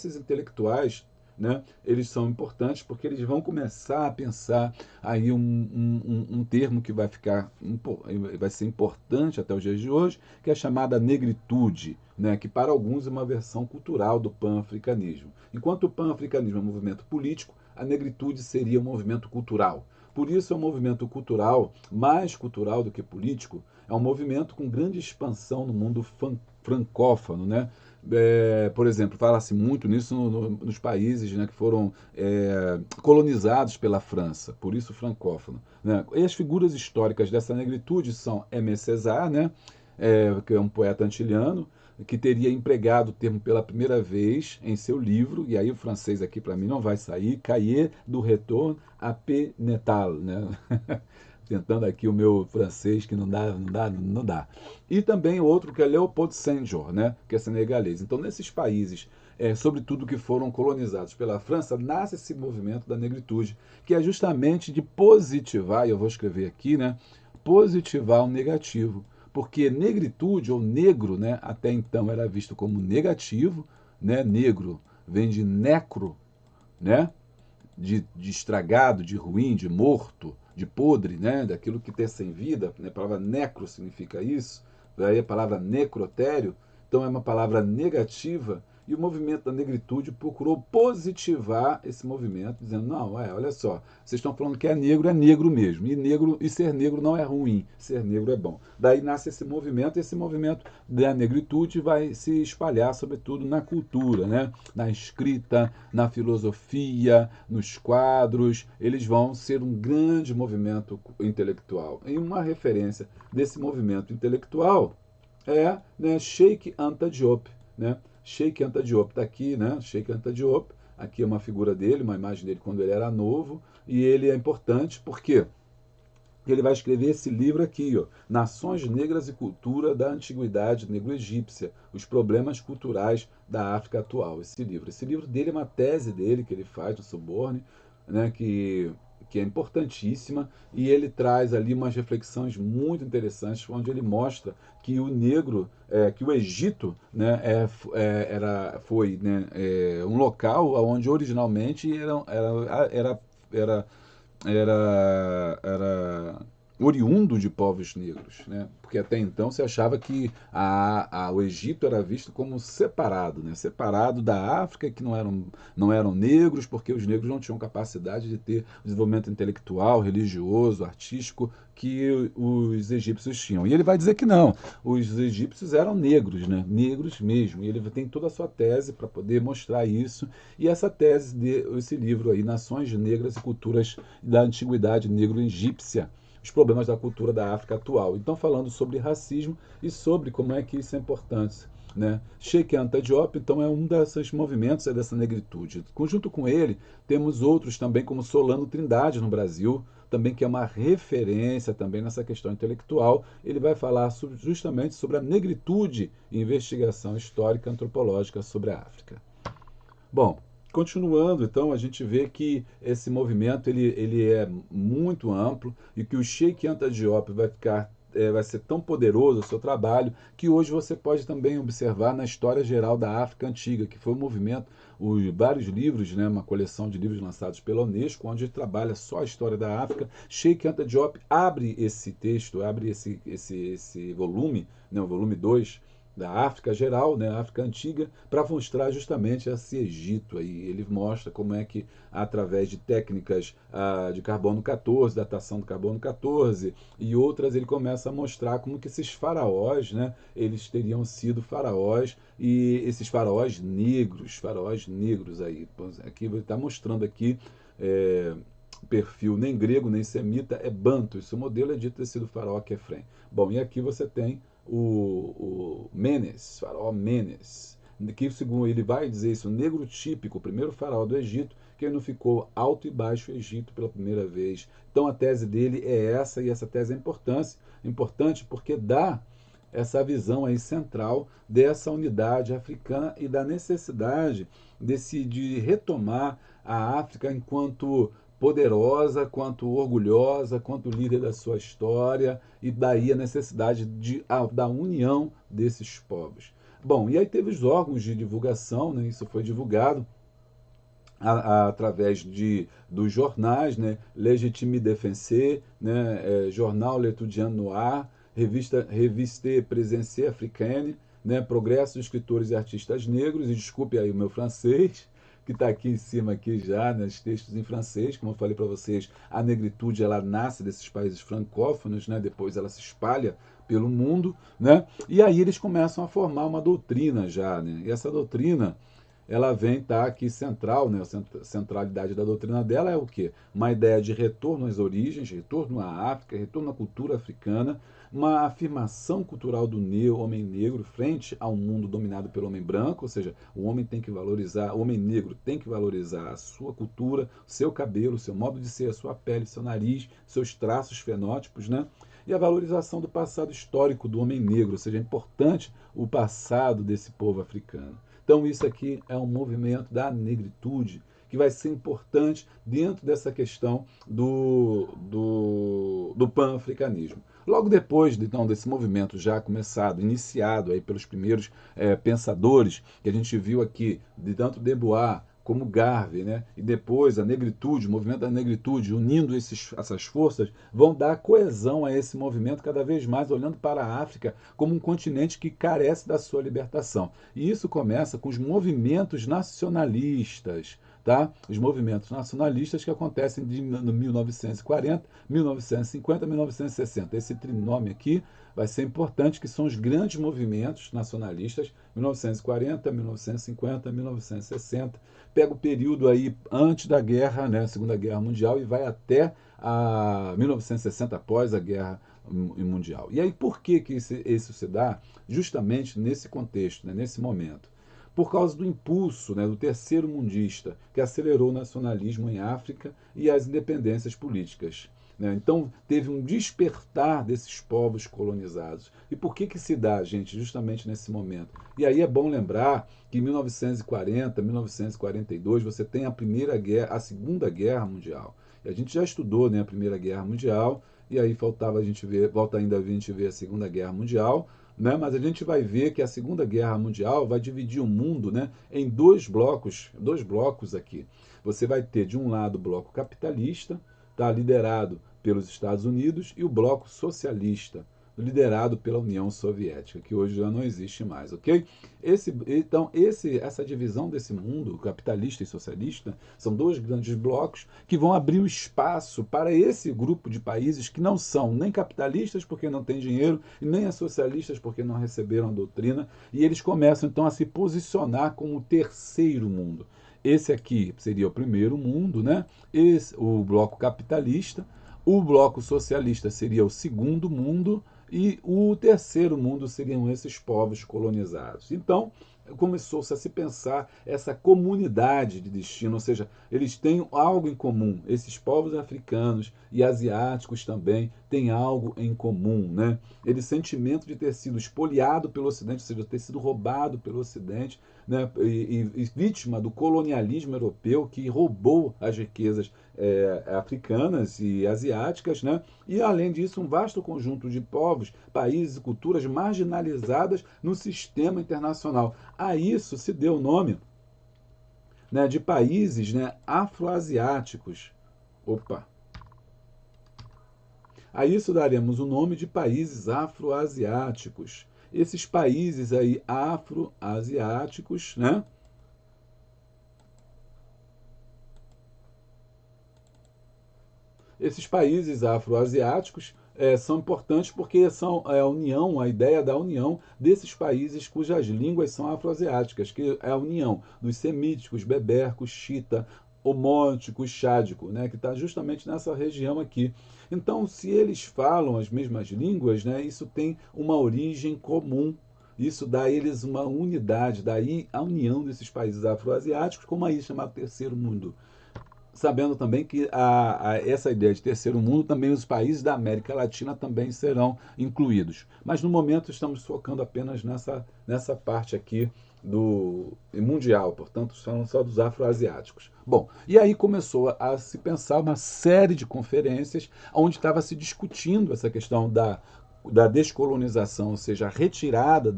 esses intelectuais, né, eles são importantes porque eles vão começar a pensar aí um termo que vai ser importante até os dias de hoje, que é a chamada negritude, né, que para alguns é uma versão cultural do pan-africanismo. Enquanto o pan-africanismo é um movimento político, a negritude seria um movimento cultural. Por isso é um movimento cultural, mais cultural do que político, é um movimento com grande expansão no mundo francófono, né? Por exemplo, fala-se muito nisso nos países, né, que foram colonizados pela França, por isso francófono. Né? E as figuras históricas dessa negritude são Aimé Césaire, né, que é um poeta antiliano, que teria empregado o termo pela primeira vez em seu livro, e aí o francês aqui para mim não vai sair, Cahiers du Retour à Paix Natale, né? Tentando aqui o meu francês, que não dá. E também outro que é Leopold Senghor, né, que é senegalês. Então, nesses países, sobretudo que foram colonizados pela França, nasce esse movimento da negritude, que é justamente de positivar, e eu vou escrever aqui, né, positivar o negativo. Porque negritude ou negro, né, até então era visto como negativo, né, negro vem de necro, né, de estragado, de ruim, de morto, de podre, né? Daquilo que tem sem vida. Né? A palavra necro significa isso. Daí a palavra necrotério, então é uma palavra negativa. E o movimento da negritude procurou positivar esse movimento, dizendo, não, olha só, vocês estão falando que é negro mesmo. E ser negro não é ruim, ser negro é bom. Daí nasce esse movimento, e esse movimento da negritude vai se espalhar, sobretudo, na cultura, né? Na escrita, na filosofia, nos quadros. Eles vão ser um grande movimento intelectual. E uma referência desse movimento intelectual é, né, Cheikh Anta Diop, né? Cheikh Anta Diop está aqui, né? Cheikh Anta Diop, aqui é uma figura dele, uma imagem dele quando ele era novo, e ele é importante porque ele vai escrever esse livro aqui, ó, Nações Negras e Cultura da Antiguidade Negro-Egípcia, os problemas culturais da África atual. Esse livro dele é uma tese dele que ele faz no Sorbonne, né, que é importantíssima, e ele traz ali umas reflexões muito interessantes, onde ele mostra que o negro, que o Egito, né, foi, né, um local onde originalmente era oriundo de povos negros, né? Porque até então se achava que o Egito era visto como separado, né? Separado da África, que não eram negros, porque os negros não tinham capacidade de ter desenvolvimento intelectual, religioso, artístico que os egípcios tinham. E ele vai dizer que não, os egípcios eram negros, né? Negros mesmo. E ele tem toda a sua tese para poder mostrar isso. E essa tese esse livro aí, Nações Negras e Culturas da Antiguidade Negro-Egípcia, os problemas da cultura da África atual. Então, falando sobre racismo e sobre como é que isso é importante. Né? Cheikh Anta Diop, então, é um desses movimentos dessa negritude. Junto com ele, temos outros também, como Solano Trindade no Brasil, também que é uma referência também nessa questão intelectual. Ele vai falar justamente sobre a negritude e investigação histórica antropológica sobre a África. Bom, continuando, então, a gente vê que esse movimento ele é muito amplo e que o Cheikh Anta Diop vai ser tão poderoso o seu trabalho que hoje você pode também observar na história geral da África Antiga, que foi um movimento, vários livros, né, uma coleção de livros lançados pela Unesco, onde ele trabalha só a história da África. Cheikh Anta Diop abre esse texto, abre esse volume, né, o volume 2, da África geral, né, África Antiga, para mostrar justamente esse Egito aí. Ele mostra como é que, através de técnicas de carbono 14, datação do carbono 14 e outras, ele começa a mostrar como que esses faraós, né, eles teriam sido faraós, e esses faraós negros aí. Aqui ele está mostrando aqui perfil nem grego nem semita, é banto. Esse modelo é dito ter sido faraó Kefren. Bom, e aqui você tem o Menes, faraó Menes, que segundo ele vai dizer isso, o negro típico, o primeiro faraó do Egito, que unificou alto e baixo Egito pela primeira vez. Então a tese dele é essa, e essa tese é importante porque dá essa visão aí central dessa unidade africana e da necessidade de retomar a África enquanto poderosa, quanto orgulhosa, quanto líder da sua história, e daí a necessidade da união desses povos. Bom, e aí teve os órgãos de divulgação, né? Isso foi divulgado através dos jornais, né? Legitime Defenser, né? Jornal L'Étudiant Noir, Reviste Présence Africaine, né? Progresso de Escritores e Artistas Negros, e desculpe aí o meu francês, que está aqui em cima aqui já, nos textos em francês. Como eu falei para vocês, a negritude ela nasce desses países francófonos, né? Depois ela se espalha pelo mundo, né? E aí eles começam a formar uma doutrina já, né? E essa doutrina ela vem estar aqui central, né? A centralidade da doutrina dela é o quê? Uma ideia de retorno às origens, retorno à África, retorno à cultura africana, uma afirmação cultural do homem negro frente a um mundo dominado pelo homem branco, ou seja, o homem tem que valorizar, o homem negro tem que valorizar a sua cultura, seu cabelo, seu modo de ser, a sua pele, seu nariz, seus traços fenótipos, né? E a valorização do passado histórico do homem negro, ou seja, é importante o passado desse povo africano. Então, isso aqui é um movimento da negritude que vai ser importante dentro dessa questão do pan-africanismo. Logo depois então, desse movimento já começado, iniciado aí pelos primeiros pensadores, que a gente viu aqui, de tanto Debois como Garvey, né? E depois a negritude, o movimento da negritude, unindo essas forças, vão dar coesão a esse movimento cada vez mais, olhando para a África como um continente que carece da sua libertação. E isso começa com os movimentos nacionalistas, tá? Os movimentos nacionalistas que acontecem de 1940, 1950, 1960. Esse trinômio aqui vai ser importante, que são os grandes movimentos nacionalistas, 1940, 1950, 1960. Pega o período aí antes da guerra, né, Segunda Guerra Mundial, e vai até a 1960, após a Guerra Mundial. E aí por que isso se dá? Justamente nesse contexto, né, nesse momento. Por causa do impulso, né, do terceiro mundista, que acelerou o nacionalismo em África e as independências políticas. Né? Então, teve um despertar desses povos colonizados. E por que se dá, gente, justamente nesse momento? E aí é bom lembrar que em 1940, 1942, você tem a Segunda Guerra Mundial. E a gente já estudou, né, a Primeira Guerra Mundial, e aí volta ainda a gente ver a Segunda Guerra Mundial, né? Mas a gente vai ver que a Segunda Guerra Mundial vai dividir o mundo, né, em dois blocos aqui. Você vai ter, de um lado, o bloco capitalista, tá, liderado pelos Estados Unidos, e o bloco socialista, liderado pela União Soviética, que hoje já não existe mais, ok? Essa divisão desse mundo, capitalista e socialista, são dois grandes blocos que vão abrir o espaço para esse grupo de países que não são nem capitalistas porque não têm dinheiro, e nem socialistas porque não receberam a doutrina, e eles começam então a se posicionar como o terceiro mundo. Esse aqui seria o primeiro mundo, né? O bloco capitalista. O bloco socialista seria o segundo mundo, e o terceiro mundo seriam esses povos colonizados. Então, começou-se a se pensar essa comunidade de destino, ou seja, eles têm algo em comum. Esses povos africanos e asiáticos também têm algo em comum, né? Ele sentimento de ter sido espoliado pelo Ocidente, ou seja, ter sido roubado pelo Ocidente, né? E vítima do colonialismo europeu que roubou as riquezas africanas e asiáticas, né? E além disso, um vasto conjunto de povos, países e culturas marginalizadas no sistema internacional. A isso se deu o nome, né, de países, né, afroasiáticos. Opa! A isso daremos o nome de países afroasiáticos. Esses países aí afroasiáticos, né? Esses países afroasiáticos são importantes porque são a ideia da união desses países cujas línguas são afroasiáticas, que é a união dos semíticos, bebercos, chita, homótico, xádico, né, que está justamente nessa região aqui. Então, se eles falam as mesmas línguas, né, isso tem uma origem comum. Isso dá a eles uma unidade, daí a união desses países afroasiáticos, como aí chamado Terceiro Mundo. Sabendo também que essa ideia de terceiro mundo, também os países da América Latina também serão incluídos. Mas no momento estamos focando apenas nessa parte aqui do mundial, portanto, são só dos afroasiáticos. Bom, e aí começou a se pensar uma série de conferências onde estava se discutindo essa questão da descolonização, ou seja, a retirada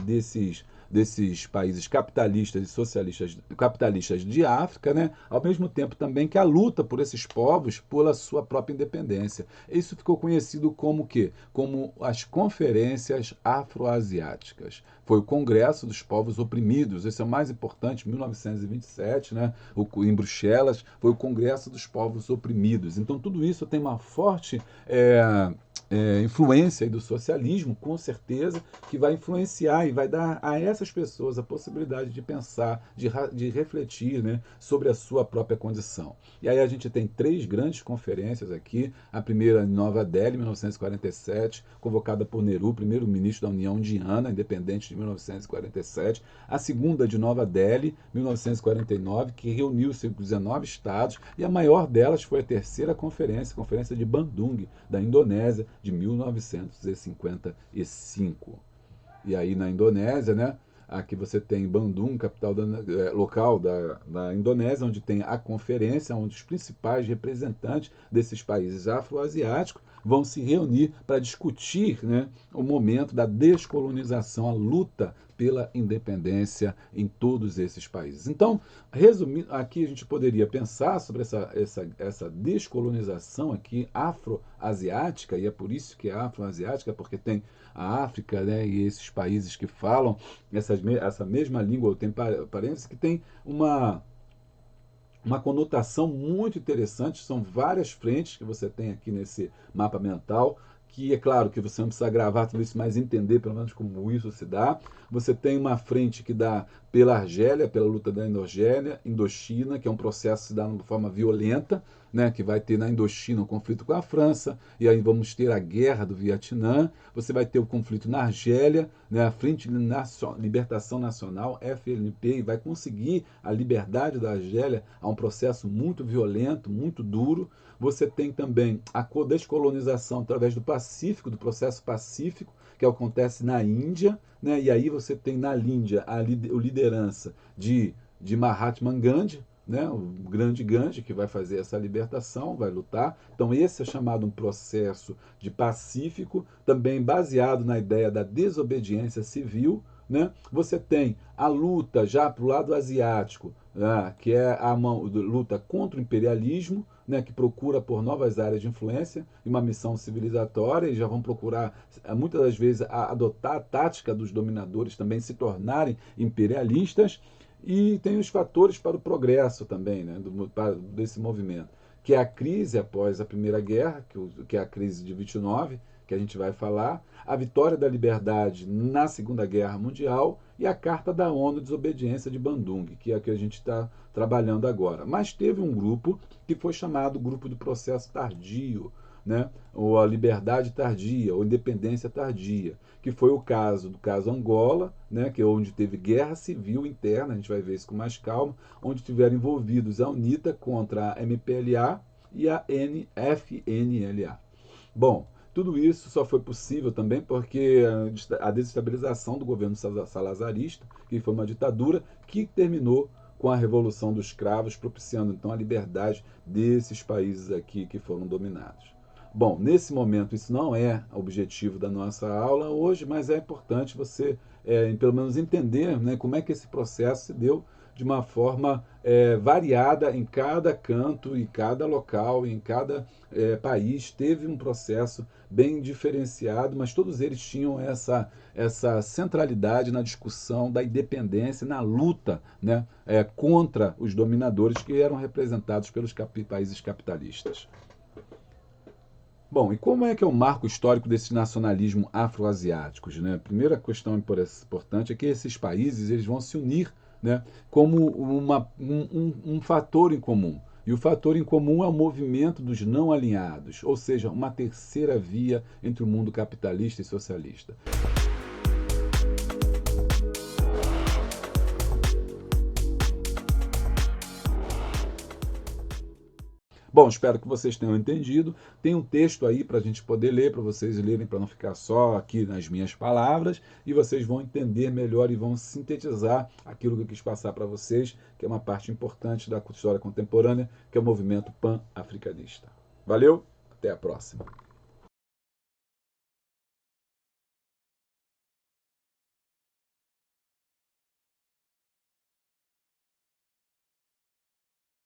desses países capitalistas e socialistas, capitalistas de África, né? Ao mesmo tempo também que a luta por esses povos pela sua própria independência. Isso ficou conhecido como o quê? Como as Conferências Afroasiáticas. Foi o Congresso dos Povos Oprimidos, esse é o mais importante, 1927, né? Em Bruxelas, foi o Congresso dos Povos Oprimidos. Então, tudo isso tem uma forte influência do socialismo, com certeza, que vai influenciar e vai dar a essas pessoas a possibilidade de pensar, de refletir, né, sobre a sua própria condição. E aí a gente tem 3 grandes conferências aqui, a primeira em Nova Delhi, 1947, convocada por Nehru, primeiro-ministro da União Indiana, independente de 1947, a segunda de Nova Delhi, 1949, que reuniu 19 estados, e a maior delas foi a terceira conferência, a Conferência de Bandung, da Indonésia, de 1955. E aí na Indonésia, né, aqui você tem Bandung, capital local da Indonésia, onde tem a conferência, onde os principais representantes desses países afroasiáticos vão se reunir para discutir, né, o momento da descolonização, a luta pela independência em todos esses países. Então, resumindo, aqui a gente poderia pensar sobre essa descolonização aqui afroasiática, e é por isso que é afroasiática, porque tem a África, né, e esses países que falam essa mesma língua, ou tem parênteses, que tem uma conotação muito interessante. São várias frentes que você tem aqui nesse mapa mental, que é claro que você não precisa gravar tudo isso, mas entender pelo menos como isso se dá. Você tem uma frente que dá pela Argélia, pela luta da Indochina, que é um processo que se dá de uma forma violenta, né, que vai ter na Indochina um conflito com a França, e aí vamos ter a guerra do Vietnã. Você vai ter o conflito na Argélia, né, a Frente de Libertação Nacional, FLNP, e vai conseguir a liberdade da Argélia a um processo muito violento, muito duro. Você tem também a descolonização através do Pacífico, do processo pacífico, que acontece na Índia, né? E aí você tem na Índia a liderança de Mahatma Gandhi, né? O grande Gandhi, que vai fazer essa libertação, vai lutar. Então esse é chamado um processo de pacífico, também baseado na ideia da desobediência civil, né? Você tem a luta já para o lado asiático, né? Que é a luta contra o imperialismo, né, que procura por novas áreas de influência e uma missão civilizatória, e já vão procurar, muitas das vezes, adotar a tática dos dominadores também se tornarem imperialistas. E tem os fatores para o progresso também, né, desse movimento, que é a crise após a Primeira Guerra, que é a crise de 29, que a gente vai falar, a vitória da liberdade na Segunda Guerra Mundial e a Carta da ONU de Desobediência de Bandung, que é a que a gente está trabalhando agora. Mas teve um grupo que foi chamado Grupo do Processo Tardio, né? Ou a liberdade tardia, ou independência tardia, que foi o caso Angola, né? Que é onde teve guerra civil interna, a gente vai ver isso com mais calma, onde tiveram envolvidos a UNITA contra a MPLA e a FNLA. Bom, tudo isso só foi possível também porque a desestabilização do governo salazarista, que foi uma ditadura que terminou com a Revolução dos Cravos, propiciando então a liberdade desses países aqui que foram dominados. Bom, nesse momento isso não é objetivo da nossa aula hoje, mas é importante você, pelo menos, entender, né, como é que esse processo se deu de uma forma variada em cada canto, em cada local, em cada país. Teve um processo bem diferenciado, mas todos eles tinham essa centralidade na discussão da independência, na luta, né, contra os dominadores que eram representados pelos países capitalistas. Bom, e como é que é o marco histórico desse nacionalismo afroasiáticos, né? A primeira questão importante é que esses países eles vão se unir, né, como um fator em comum. E o fator em comum é o movimento dos não alinhados, ou seja, uma terceira via entre o mundo capitalista e socialista. Bom, espero que vocês tenham entendido. Tem um texto aí para a gente poder ler, para vocês lerem, para não ficar só aqui nas minhas palavras, e vocês vão entender melhor e vão sintetizar aquilo que eu quis passar para vocês, que é uma parte importante da história contemporânea, que é o movimento pan-africanista. Valeu, até a próxima.